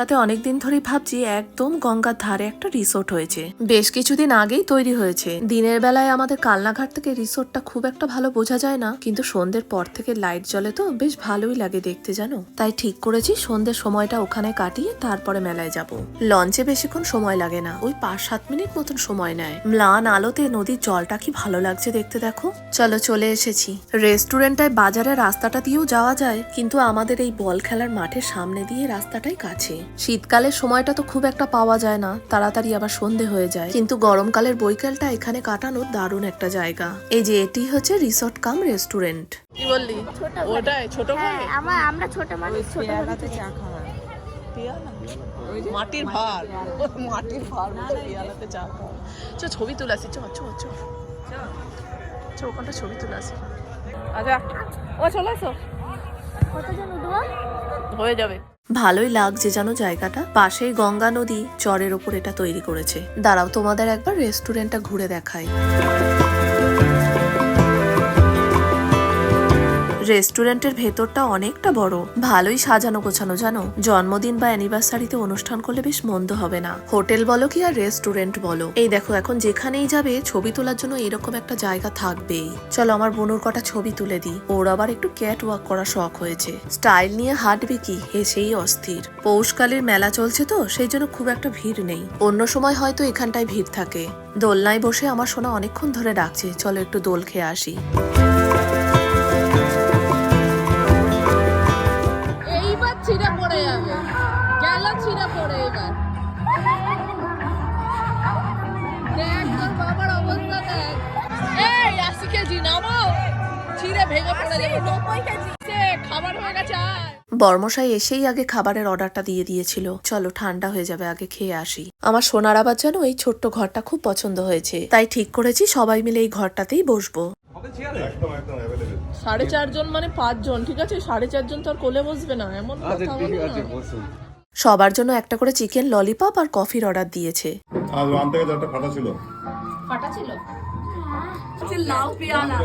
তাতে অনেকদিন ধরেই ভাবছি একদম গঙ্গার ধারে একটা রিসোর্ট হয়েছে, বেশ কিছুদিন আগেই তৈরি হয়েছে। দিনের বেলায় আমাদের কালনাঘাট থেকে রিসোর্টটা খুব একটা ভালো বোঝা যায় না, কিন্তু সন্ধ্যের পর থেকে লাইট জ্বলে তো বেশ ভালোই লাগে দেখতে জানো। তাই ঠিক করেছি সন্ধ্যের সময়টা ওখানে কাটিয়ে তারপরে মেলায় যাব। লঞ্চে বেশিক্ষণ সময় লাগে না, ওই 5-7 মিনিট মতন সময় নেয়। ম্লান আলোতে নদীর জলটা কি ভালো লাগছে দেখতে দেখো। চলো চলে এসেছি। রেস্টুরেন্টটায় বাজারের রাস্তাটা দিয়েও যাওয়া যায়, কিন্তু আমাদের এই বল খেলার মাঠের সামনে দিয়ে রাস্তাটাই কাছে। শীতকালের সময়টা তো খুব একটা পাওয়া যায় না, তাড়াতাড়ি আবার সন্ধে হয়ে যায়, কিন্তু গরমকালের বৈকালটা এখানে কাটানোর দারুণ একটা জায়গা। এই যে এটি হচ্ছে রিসোর্ট কাম রেস্টুরেন্ট। কি বললি? ওটাই ছোট করে আমরা ছোট মানুষ ছোট পেয়ালাতে চা খাওয়া মাটির ভার, মাটির ভার পেয়ালাতে চা খাওয়া। চ ছবি তুলাসি, চ চ চ চ ওখানটা ছবি তুলাসি। আচ্ছা ও চলে আসো, কতজন উঠবো? হয়ে যাবে। ভালোই লাগছে জানো জায়গাটা, পাশেই গঙ্গা নদী, চরের ওপর এটা তৈরি করেছে। দাঁড়াও তোমাদের একবার রেস্টুরেন্টটা ঘুরে দেখাই। রেস্টুরেন্টের ভেতরটা অনেকটা বড়, ভালোই সাজানো গোছানো জানো। জন্মদিন বা অ্যানিভার্সারিতে অনুষ্ঠান করলে বেশ মন্দ হবে না। হোটেল বলো কি আর রেস্টুরেন্ট বলো, এই দেখো এখন যেখানেই যাবে ছবি তোলার জন্য এরকম একটা জায়গা থাকবেই। চলো আমার বোনুর কটা ছবি তুলে দিই, ওর আবার একটু ক্যাট ওয়াক করা শখ হয়েছে। স্টাইল নিয়ে হাঁটবে কি, হেসেই অস্থির। পৌষকালের মেলা চলছে তো সেই জন্য খুব একটা ভিড় নেই, অন্য সময় হয়তো এখানটায় ভিড় থাকে। দোলনায় বসে আমার সোনা অনেকক্ষণ ধরে ডাকছে, চলো একটু দোল খেয়ে আসি। ছিঁড়ে পড়ে যাবে, গেল ছিঁড়ে পড়ে। এবার দেখ তোর বাবার অবস্থা দেখ। এই 80 কেজি নামো, ছিঁড়ে ভেঙে পড়ে যাবে। 90 কেজি খাবার হয়ে গেছে। বর্মশাই এসেই আগে খাবারের অর্ডারটা দিয়ে দিয়েছিল। চলো ঠান্ডা হয়ে যাবে, আগে খেয়ে আসি। আমার সোনার আবার যেন এই ছোট্ট ঘরটা খুব পছন্দ হয়েছে, তাই ঠিক করেছি সবাই মিলে এই ঘরটাতেই বসবো। 4.5 জন মানে 5 জন, ঠিক আছে? 4.5 জন তো আর কোলে বসবে না, এমন কথা বলো না। সবার জন্য একটা করে চিকেন ললিপপ আর কফির অর্ডার দিয়েছে। আর ওয়ান থেকে চারটা ফাটা ছিল। ফাটা ছিল লাউ পেয়ালা।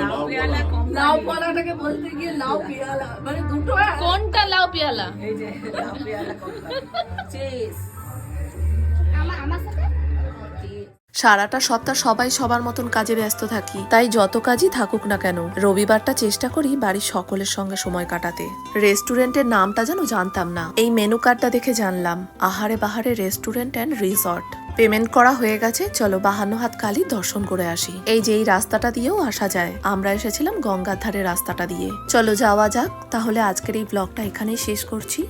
লাউ পেয়ালা কম, লাউ পেয়ালাটাকে বলতে গিয়ে লাউ পেয়ালা মানে দুটো। কোনটা লাউ পেয়ালা? এই যে লাউ পেয়ালা কোনটা? চিজ আমার সাথে সারাটা সপ্তাহ সবাই সবার মতন কাজে ব্যস্ত থাকি, তাই যত কাজই থাকুক না কেন রবিবারটা চেষ্টা করি বাড়ির সকলের সঙ্গে সময় কাটাতে। রেস্টুরেন্টের নামটা যেন জানতাম না, এই মেনু কার্ডটা দেখে জানলাম আহারে বাহারে রেস্টুরেন্ট অ্যান্ড রিসর্ট। পেমেন্ট করা হয়ে গেছে, চলো 52 হাত কালী দর্শন করে আসি। এই যে এই রাস্তাটা দিয়েও আসা যায়, আমরা এসেছিলাম গঙ্গার ধারে রাস্তাটা দিয়ে। চলো যাওয়া যাক। তাহলে আজকের এই ব্লগটা এখানেই শেষ করছি।